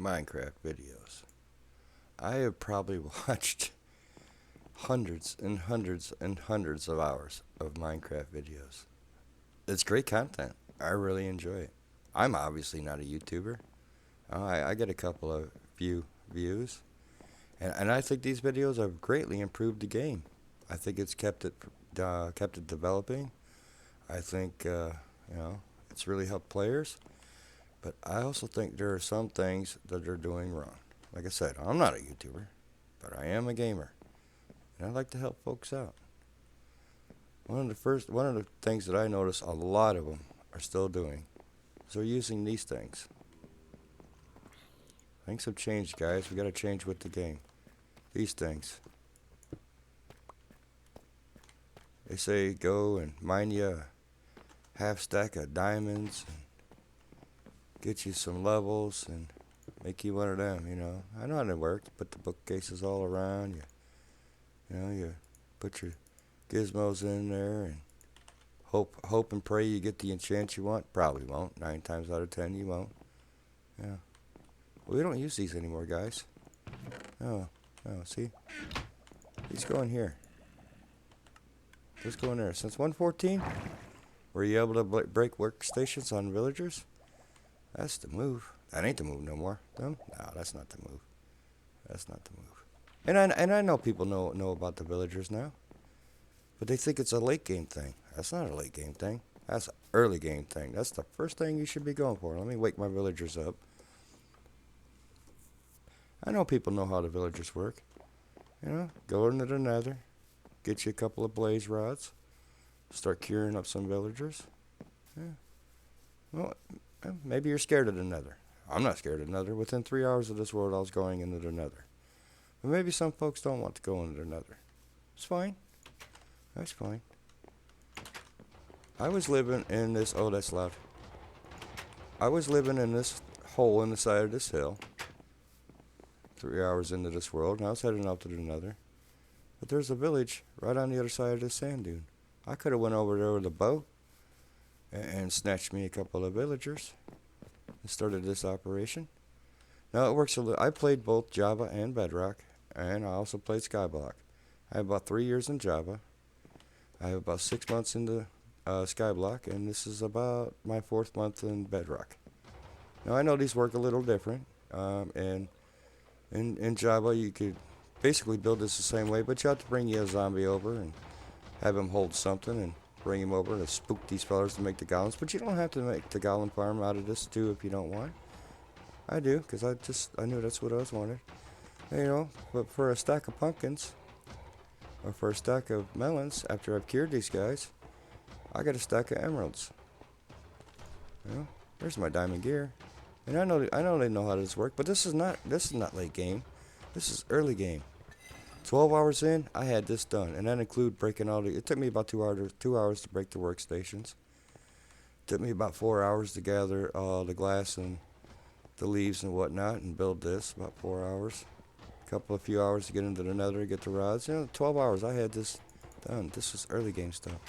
Minecraft videos. I have probably watched hundreds and hundreds and hundreds of hours of Minecraft videos. It's great content. I really enjoy it. I'm obviously not a YouTuber. I get a couple of few views, and I think these videos have greatly improved the game. I think it's kept it developing. I think it's really helped players. But I also think there are some things that they're doing wrong. Like I said, I'm not a YouTuber, but I am a gamer, and I like to help folks out. One of the things that I notice a lot of them are still doing is they're using these things. Things have changed, guys. We got to change with the game. These things. They say go and mine you a half stack of diamonds and get you some levels and make you one of them. I know how it works. Put the bookcases all around. You put your gizmos in there and hope and pray you get the enchant you want. Probably won't. 9 times out of 10 you won't. Yeah. Well, we don't use these anymore, guys. Oh, see? These go in here. Those go in there. Since 114, were you able to break workstations on villagers? That's the move. That ain't the move no more. No, that's not the move. That's not the move. And I know people know about the villagers now, but they think it's a late game thing. That's not a late game thing. That's an early game thing. That's the first thing you should be going for. Let me wake my villagers up. I know people know how the villagers work. Go into the nether, get you a couple of blaze rods, start curing up some villagers. Yeah. Well, maybe you're scared of the nether. I'm not scared of the nether. Within 3 hours of this world, I was going into the nether. But maybe some folks don't want to go into the nether. It's fine. That's fine. I was living in this. Oh, that's loud. I was living in this hole in the side of this hill. 3 hours into this world, and I was heading out to the nether. But there's a village right on the other side of this sand dune. I could have went over there with a bow and snatched me a couple of villagers and started this operation. Now it works a little. I played both Java and Bedrock, and I also played Skyblock. I have about 3 years in Java. I have about 6 months into Skyblock, and this is about my 4th month in Bedrock. Now I know these work a little different, and in Java you could basically build this the same way, but you have to bring you a zombie over and have him hold something and bring him over to spook these fellas to make the golems. But you don't have to make the golem farm out of this too if you don't want. I do, because I knew that's what I was wanted. But for a stack of pumpkins, or for a stack of melons, after I've cured these guys, I got a stack of emeralds. There's my diamond gear. And I know they know how this works, but this is not late game. This is early game. 12 hours in, I had this done, and that include breaking all the. It took me about 2 hours to break the workstations. It took me about 4 hours to gather the glass and the leaves and whatnot and build this. About 4 hours. A few hours to get into the nether, get the rods. 12 hours. I had this done. This was early game stuff.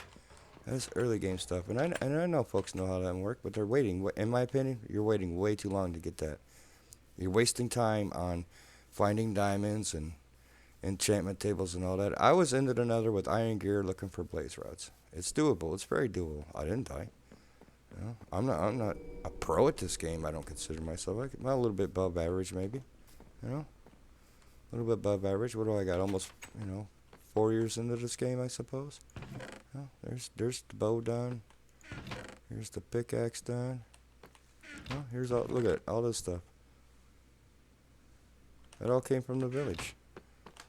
That's early game stuff, and I know folks know how that works, but they're waiting. In my opinion, you're waiting way too long to get that. You're wasting time on finding diamonds and enchantment tables and all that. I was into the nether with iron gear looking for blaze rods. It's doable. It's very doable. I didn't die. I'm not a pro at this game. I don't consider myself. I'm a little bit above average, maybe. A little bit above average. What do I got? Almost 4 years into this game, I suppose. There's the bow done. Here's the pickaxe done. Here's all. Look at all this stuff. That all came from the village.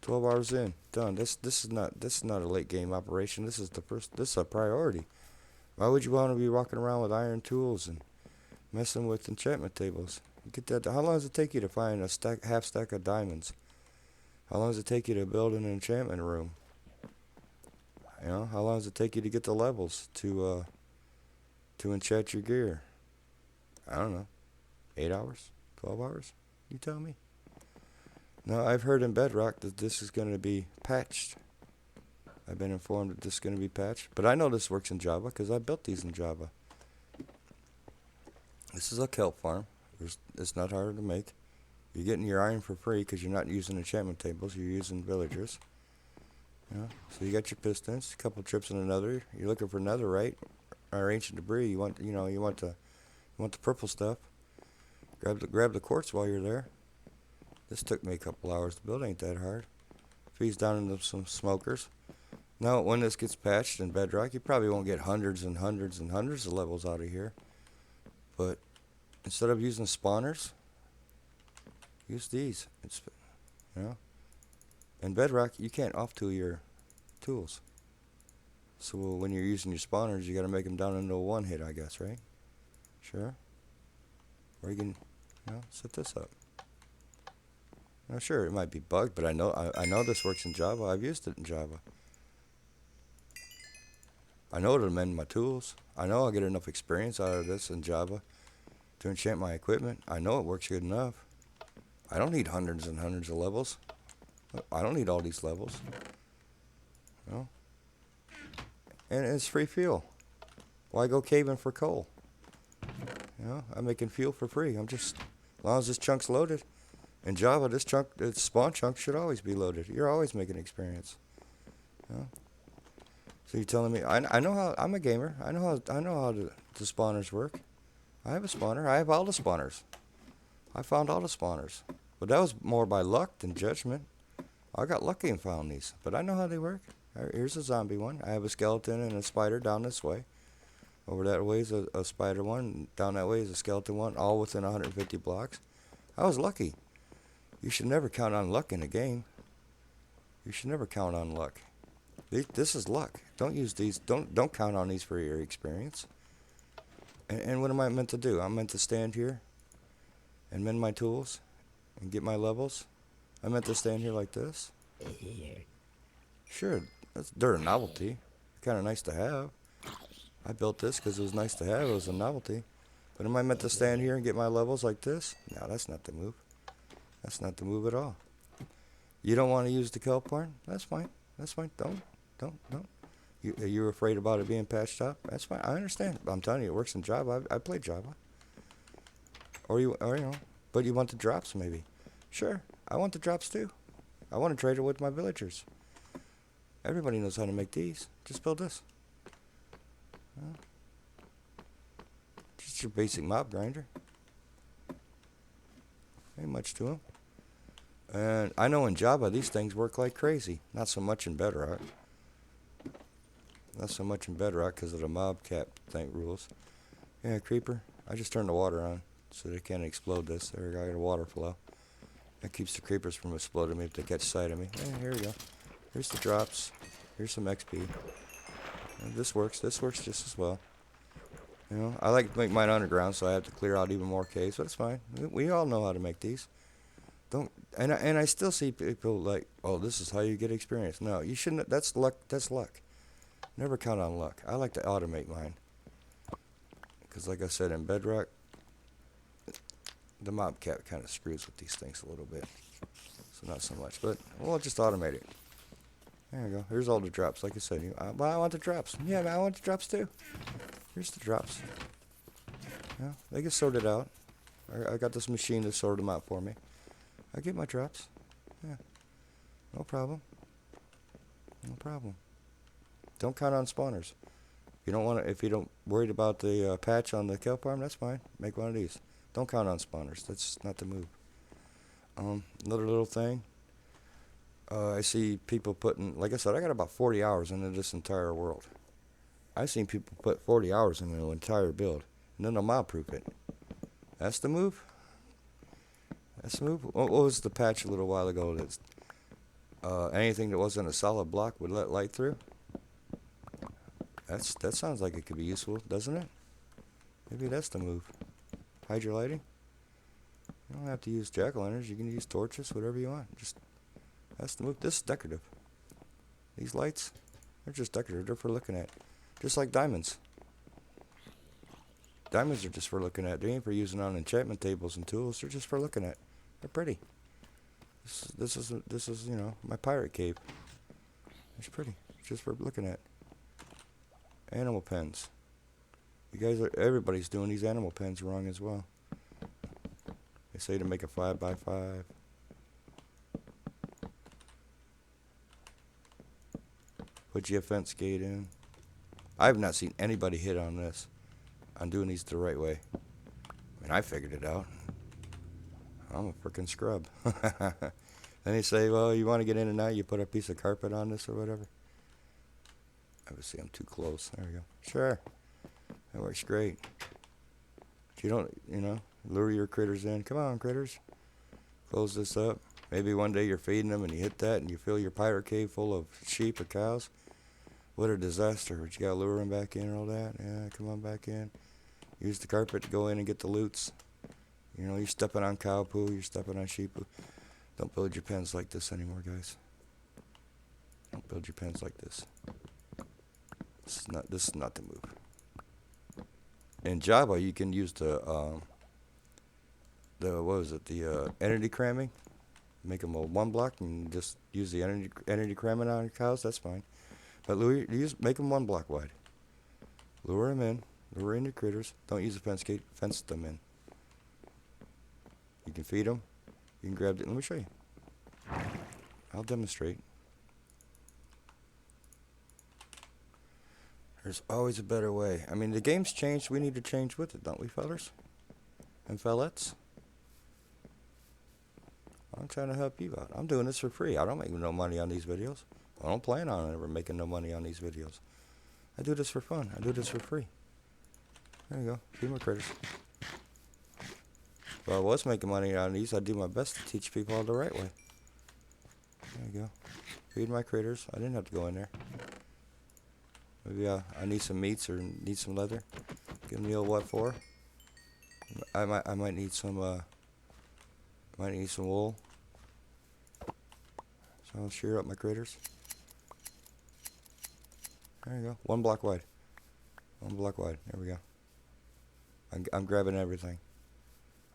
12 hours in, done. This is not a late game operation. This is a priority. Why would you want to be walking around with iron tools and messing with enchantment tables? You get that. How long does it take you to find a half stack of diamonds? How long does it take you to build an enchantment room? How long does it take you to get the levels to enchant your gear? I don't know. 8 hours? 12 hours? You tell me. Now, I've heard in Bedrock that this is going to be patched. I've been informed that this is going to be patched. But I know this works in Java because I built these in Java. This is a kelp farm. It's not hard to make. You're getting your iron for free because you're not using enchantment tables. You're using villagers. You know? So you got your pistons. A couple trips in another. You're looking for netherite or ancient debris. You want the purple stuff. Grab the quartz while you're there. This took me a couple hours to build. Ain't that hard. Feeds down into some smokers. Now, when this gets patched in Bedrock, you probably won't get hundreds and hundreds and hundreds of levels out of here. But instead of using spawners, use these. You know, in Bedrock, you can't off-tool your tools. So when you're using your spawners, you got to make them down into a one hit, I guess, right? Sure. Or you can, set this up. Now, sure, it might be bugged, but I know this works in Java. I've used it in Java. I know it'll amend my tools. I know I'll get enough experience out of this in Java to enchant my equipment. I know it works good enough. I don't need hundreds and hundreds of levels. I don't need all these levels. No. And it's free fuel. Why go caving for coal? I'm making fuel for free. As long as this chunk's loaded. In Java, this spawn chunk should always be loaded. You're always making experience. So you're telling me I know how I'm a gamer. I know how the spawners work. I have a spawner. I have all the spawners. I found all the spawners. But that was more by luck than judgment. I got lucky and found these. But I know how they work. Here's a zombie one. I have a skeleton and a spider down this way. Over that way is a spider one. Down that way is a skeleton one. All within 150 blocks. I was lucky. You should never count on luck in a game. You should never count on luck. This is luck. Don't use these. Don't count on these for your experience. And what am I meant to do? I'm meant to stand here and mend my tools and get my levels. I'm meant to stand here like this. Sure, they're a novelty. Kind of nice to have. I built this because it was nice to have. It was a novelty. But am I meant to stand here and get my levels like this? No, that's not the move. That's not the move at all. You don't want to use the kelp barn? That's fine. That's fine. Don't. You're afraid about it being patched up? That's fine. I understand. I'm telling you, it works in Java. I played Java. Or but you want the drops maybe? Sure, I want the drops too. I want to trade it with my villagers. Everybody knows how to make these. Just build this. Just your basic mob grinder. Ain't much to them. And I know in Java these things work like crazy. Not so much in Bedrock. Not so much in Bedrock because of the mob cap rules. Yeah, creeper. I just turned the water on so they can't explode this. There we go. I got a water flow. That keeps the creepers from exploding me if they catch sight of me. Yeah, here we go. Here's the drops. Here's some XP. And this works. This works just as well. I like to make mine underground, so I have to clear out even more caves, but it's fine. We all know how to make these. And I still see people like, oh, this is how you get experience. No, you shouldn't. That's luck. That's luck. Never count on luck. I like to automate mine. Because like I said, in Bedrock, the mob cap kind of screws with these things a little bit. So not so much. But we'll just automate it. There you go. Here's all the drops. Like I said, but I want the drops. Yeah, I want the drops too. Here's the drops. Yeah, they get sorted out. I got this machine to sort them out for me. I get my drops. Yeah. No problem. No problem. Don't count on spawners. If you don't worried about the patch on the kelp farm, that's fine. Make one of these. Don't count on spawners. That's not the move. Another little thing. I see people putting, like I said, I got about 40 hours into this entire world. I've seen people put 40 hours into an entire build, and then they'll mob proof it. That's the move. That's the move. What was the patch a little while ago that's anything that wasn't a solid block would let light through? That sounds like it could be useful, doesn't it? Maybe that's the move. Hide your lighting. You don't have to use jack-o'-lanterns. You can use torches, whatever you want. That's the move. This is decorative. These lights, they're just decorative. They're for looking at. Just like diamonds. Diamonds are just for looking at. They ain't for using on enchantment tables and tools. They're just for looking at. They're pretty. This is my pirate cave. It's pretty. It's just for looking at. Animal pens. Everybody's doing these animal pens wrong as well. They say to make a 5x5. Put your fence gate in. I have not seen anybody hit on this. I'm doing these the right way. I mean, I figured it out. I'm a freaking scrub. Then they say, well, you want to get in and out, you put a piece of carpet on this or whatever. Obviously, I'm too close. There we go. Sure. That works great. If you don't, lure your critters in. Come on, critters. Close this up. Maybe one day you're feeding them and you hit that and you fill your pirate cave full of sheep or cows. What a disaster. But you got to lure them back in and all that. Yeah, come on back in. Use the carpet to go in and get the loots. You're stepping on cow poo. You're stepping on sheep poo. Don't build your pens like this anymore, guys. Don't build your pens like this. This is not the move. In Java, you can use the entity cramming. Make them a 1 block and just use the entity cramming on cows. That's fine. But make them 1 block wide. Lure them in. Lure in your critters. Don't use a fence gate. Fence them in. You can feed them. You can grab it. Let me show you. I'll demonstrate. There's always a better way. I mean, the game's changed. We need to change with it, don't we, fellers? And fellettes? I'm trying to help you out. I'm doing this for free. I don't make no money on these videos. I don't plan on ever making no money on these videos. I do this for fun. I do this for free. There you go. Feed my critters. If I was making money on these, I'd do my best to teach people the right way. There you go. Feed my critters. I didn't have to go in there. Maybe I need some meats or need some leather. Give me a what for? I might need some wool. So I'll shear up my critters. There you go. 1 block wide. 1 block wide. There we go. I'm grabbing everything.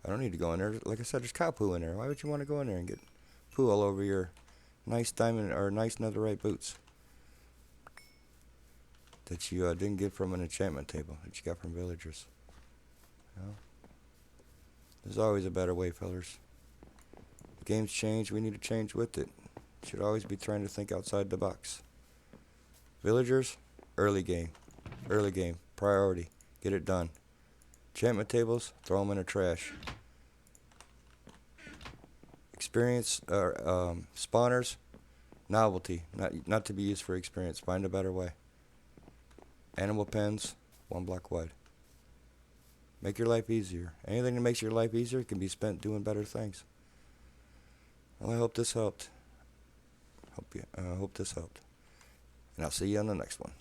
I don't need to go in there. Like I said, there's cow poo in there. Why would you want to go in there and get poo all over your nice diamond or nice netherite boots that you didn't get from an enchantment table that you got from villagers? There's always a better way, fellers. The game's changed. We need to change with it. Should always be trying to think outside the box. Villagers, early game. Early game. Priority. Get it done. Enchantment tables, throw them in the trash. Experience spawners, novelty, not to be used for experience. Find a better way. Animal pens, 1 block wide. Make your life easier. Anything that makes your life easier can be spent doing better things. Well, I hope this helped. Hope this helped. And I'll see you on the next one.